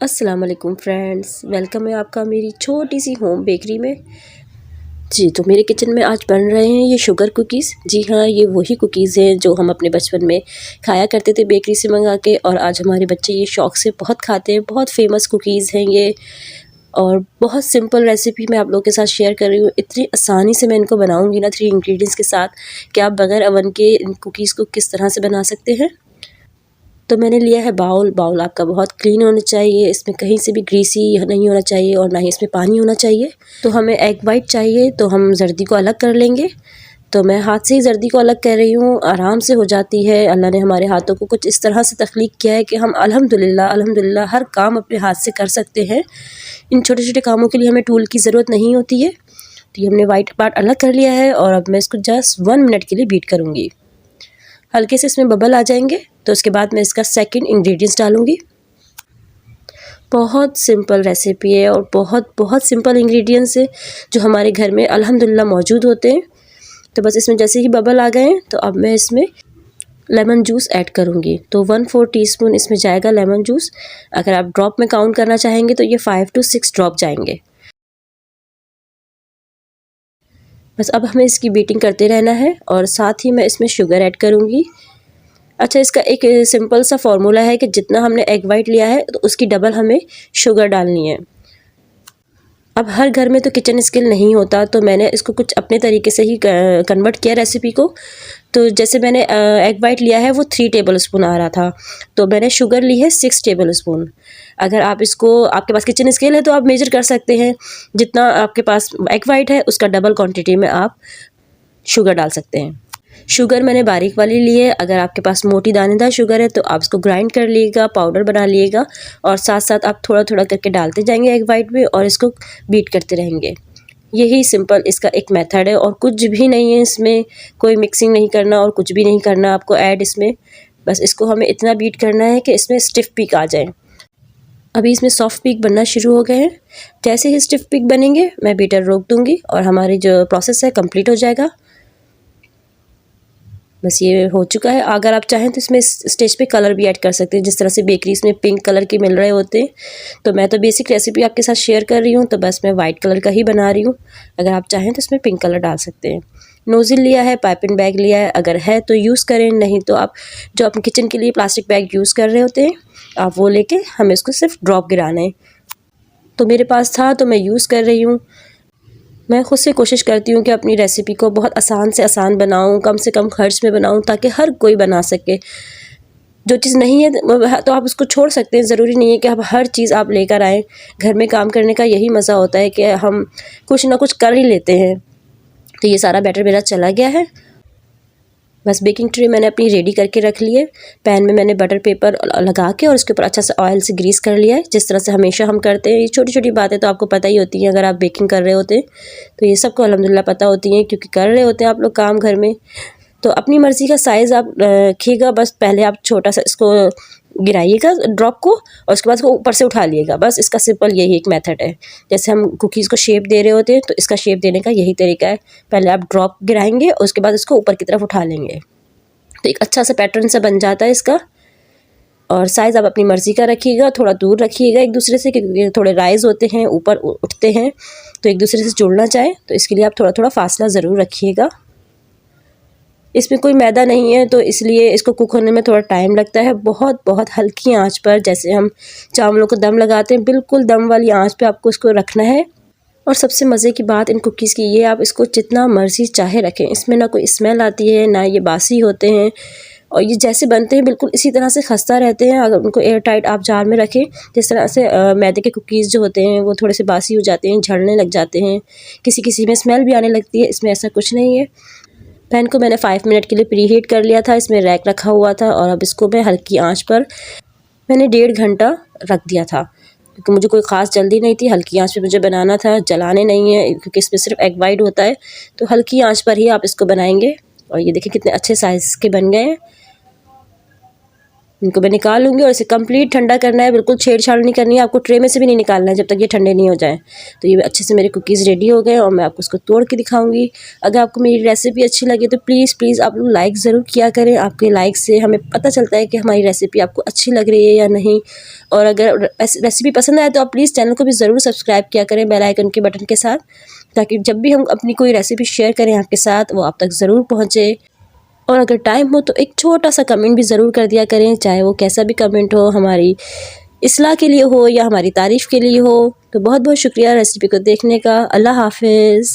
अस्सलाम वालेकुम friends, welcome है आपका मेरी छोटी सी होम बेकरी में। जी, तो मेरे किचन में आज बन रहे हैं ये शुगर कुकीज़। जी हाँ, ये वही कुकीज़ हैं जो हम अपने बचपन में खाया करते थे बेकरी से मंगा के, और आज हमारे बच्चे ये शौक़ से बहुत खाते हैं। बहुत फेमस कुकीज़ हैं ये, और बहुत सिंपल रेसिपी मैं आप लोगों के साथ शेयर कर रही हूँ। इतनी आसानी से मैं इनको बनाऊँगी ना 3 इंग्रीडियंट्स के साथ, कि आप बगैर ओवन के इन कुकीज़ को किस तरह से बना सकते हैं। तो मैंने लिया है बाउल। बाउल आपका बहुत क्लीन होना चाहिए, इसमें कहीं से भी ग्रीसी नहीं होना चाहिए और ना ही इसमें पानी होना चाहिए। तो हमें एग वाइट चाहिए, तो हम जर्दी को अलग कर लेंगे। तो मैं हाथ से ही जर्दी को अलग कर रही हूँ, आराम से हो जाती है। अल्लाह ने हमारे हाथों को कुछ इस तरह से तख्लीक किया है कि हम अल्हम्दुलिल्लाह अल्हम्दुलिल्लाह हर काम अपने हाथ से कर सकते हैं। इन छोटे छोटे कामों के लिए हमें टूल की ज़रूरत नहीं होती है। तो ये हमने वाइट पार्ट अलग कर लिया है, और अब मैं इसको जस्ट 1 मिनट के लिए बीट करूँगी। हल्के से इसमें बबल आ जाएंगे, तो उसके बाद मैं इसका सेकंड इंग्रेडिएंट्स डालूँगी। बहुत सिंपल रेसिपी है और बहुत बहुत सिंपल इंग्रेडिएंट्स है जो हमारे घर में अल्हम्दुलिल्लाह मौजूद होते हैं। तो बस इसमें जैसे ही बबल आ गए हैं, तो अब मैं इसमें लेमन जूस ऐड करूँगी। तो 1/4 टीस्पून इसमें जाएगा लेमन जूस। अगर आप ड्रॉप में काउंट करना चाहेंगे तो ये 5 to 6 ड्रॉप जाएंगे। बस अब हमें इसकी बीटिंग करते रहना है, और साथ ही मैं इसमें शुगर ऐड करूँगी। अच्छा, इसका एक सिंपल सा फार्मूला है कि जितना हमने एग वाइट लिया है तो उसकी डबल हमें शुगर डालनी है। अब हर घर में तो किचन स्किल नहीं होता, तो मैंने इसको कुछ अपने तरीके से ही कन्वर्ट किया रेसिपी को। तो जैसे मैंने एग वाइट लिया है वो 3 टेबल स्पून आ रहा था, तो मैंने शुगर ली है 6 टेबल स्पून। अगर आप इसको, आपके पास किचन स्केल है तो आप मेजर कर सकते हैं। जितना आपके पास एग वाइट है उसका डबल क्वांटिटी में आप शुगर डाल सकते हैं। शुगर मैंने बारीक वाली ली है। अगर आपके पास मोटी दानेदार शुगर है तो आप इसको ग्राइंड कर लीजिएगा, पाउडर बना लीजिएगा, और साथ साथ आप थोड़ा थोड़ा करके डालते जाएंगे एग वाइट में, और इसको बीट करते रहेंगे। यही सिंपल इसका एक मेथड है, और कुछ भी नहीं है इसमें। कोई मिक्सिंग नहीं करना और कुछ भी नहीं करना आपको ऐड इसमें। बस इसको हमें इतना बीट करना है कि इसमें स्टिफ पीक आ जाए। अभी इसमें सॉफ्ट पीक बनना शुरू हो गए हैं। जैसे ही स्टिफ पीक बनेंगे मैं बीटर रोक दूँगी, और हमारी जो प्रोसेस है कंप्लीट हो जाएगा। बस ये हो चुका है। अगर आप चाहें तो इसमें इस स्टेज पे कलर भी ऐड कर सकते हैं, जिस तरह से बेकरीज़ में पिंक कलर के मिल रहे होते हैं। तो मैं तो बेसिक रेसिपी आपके साथ शेयर कर रही हूँ, तो बस मैं वाइट कलर का ही बना रही हूँ। अगर आप चाहें तो इसमें पिंक कलर डाल सकते हैं। नोज़ल लिया है, पाइपिंग बैग लिया है, अगर है तो यूज़ करें, नहीं तो आप जो अपने किचन के लिए प्लास्टिक बैग यूज़ कर रहे होते हैं आप वो लेके हमें इसको सिर्फ ड्रॉप गिराना है। तो मेरे पास था तो मैं यूज़ कर रही हूँ। मैं खुद से कोशिश करती हूँ कि अपनी रेसिपी को बहुत आसान से आसान बनाऊँ, कम से कम खर्च में बनाऊँ, ताकि हर कोई बना सके। जो चीज़ नहीं है तो आप उसको छोड़ सकते हैं, ज़रूरी नहीं है कि आप हर चीज़ आप लेकर आएँ। घर में काम करने का यही मज़ा होता है कि हम कुछ ना कुछ कर ही लेते हैं। तो ये सारा बैटर मेरा चला गया है। बस बेकिंग ट्रे मैंने अपनी रेडी करके रख ली है। पैन में मैंने बटर पेपर लगा के और उसके ऊपर अच्छा सा ऑयल से ग्रीस कर लिया है, जिस तरह से हमेशा हम करते हैं। ये छोटी छोटी बातें तो आपको पता ही होती हैं अगर आप बेकिंग कर रहे होते हैं, तो ये सबको अल्हम्दुलिल्लाह पता होती हैं, क्योंकि कर रहे होते हैं आप लोग काम घर में। तो अपनी मर्ज़ी का साइज़ आप रखिएगा। बस पहले आप छोटा सा इसको गिराइएगा ड्रॉप को, और उसके बाद इसको ऊपर से उठा लिएगा। बस इसका सिंपल यही एक मेथड है। जैसे हम कुकीज़ को शेप दे रहे होते हैं, तो इसका शेप देने का यही तरीका है। पहले आप ड्रॉप गिराएंगे और उसके बाद इसको ऊपर की तरफ उठा लेंगे, तो एक अच्छा सा पैटर्न सा बन जाता है इसका। और साइज़ आप अपनी मर्ज़ी का रखिएगा, थोड़ा दूर रखिएगा एक दूसरे से, क्योंकि थोड़े राइज़ होते हैं, ऊपर उठते हैं, तो एक दूसरे से जुड़ना चाहें तो इसके लिए आप थोड़ा थोड़ा फासला ज़रूर रखिएगा। इसमें कोई मैदा नहीं है, तो इसलिए इसको कुक होने में थोड़ा टाइम लगता है। बहुत बहुत हल्की आंच पर, जैसे हम चावलों को दम लगाते हैं, बिल्कुल दम वाली आंच पे आपको इसको रखना है। और सबसे मज़े की बात इन कुकीज़ की ये, आप इसको जितना मर्ज़ी चाहे रखें, इसमें ना कोई स्मेल आती है, ना ये बासी होते हैं, और ये जैसे बनते हैं बिल्कुल इसी तरह से खस्ता रहते हैं। अगर उनको एयर टाइट आप जार में रखें, जिस तरह से मैदे के कुकीज़ जो होते हैं वो थोड़े से बासी हो जाते हैं, झड़ने लग जाते हैं, किसी किसी में स्मेल भी आने लगती है। इसमें ऐसा कुछ नहीं है। पैन को मैंने 5 मिनट के लिए प्री हीट कर लिया था, इसमें रैक रखा हुआ था, और अब इसको मैं हल्की आंच पर मैंने 1.5 घंटा रख दिया था, क्योंकि मुझे कोई ख़ास जल्दी नहीं थी। हल्की आंच पे मुझे बनाना था, जलाने नहीं है, क्योंकि इसमें सिर्फ एग वाइट होता है। तो हल्की आंच पर ही आप इसको बनाएंगे। और ये देखिए कितने अच्छे साइज़ के बन गए हैं। इनको मैं निकाल लूँगी और इसे कंप्लीट ठंडा करना है, बिल्कुल छेड़छाड़ नहीं करनी है, आपको ट्रे में से भी नहीं निकालना है जब तक ये ठंडे नहीं हो जाए। तो ये अच्छे से मेरे कुकीज़ रेडी हो गए और मैं आपको इसको तोड़ के दिखाऊंगी। अगर आपको मेरी रेसिपी अच्छी लगी तो प्लीज़ आप लोग लाइक ज़रूर किया करें। आपके लाइक से हमें पता चलता है कि हमारी रेसिपी आपको अच्छी लग रही है या नहीं। और अगर रेसिपी पसंद आए तो आप प्लीज़ चैनल को भी ज़रूर सब्सक्राइब किया करें बेल आइकन के बटन के साथ, ताकि जब भी हम अपनी कोई रेसिपी शेयर करें आपके साथ वो आप तक ज़रूर पहुँचे। और अगर टाइम हो तो एक छोटा सा कमेंट भी ज़रूर कर दिया करें, चाहे वो कैसा भी कमेंट हो, हमारी इस्लाह के लिए हो या हमारी तारीफ़ के लिए हो। तो बहुत बहुत शुक्रिया रेसिपी को देखने का। अल्लाह हाफ़िज़।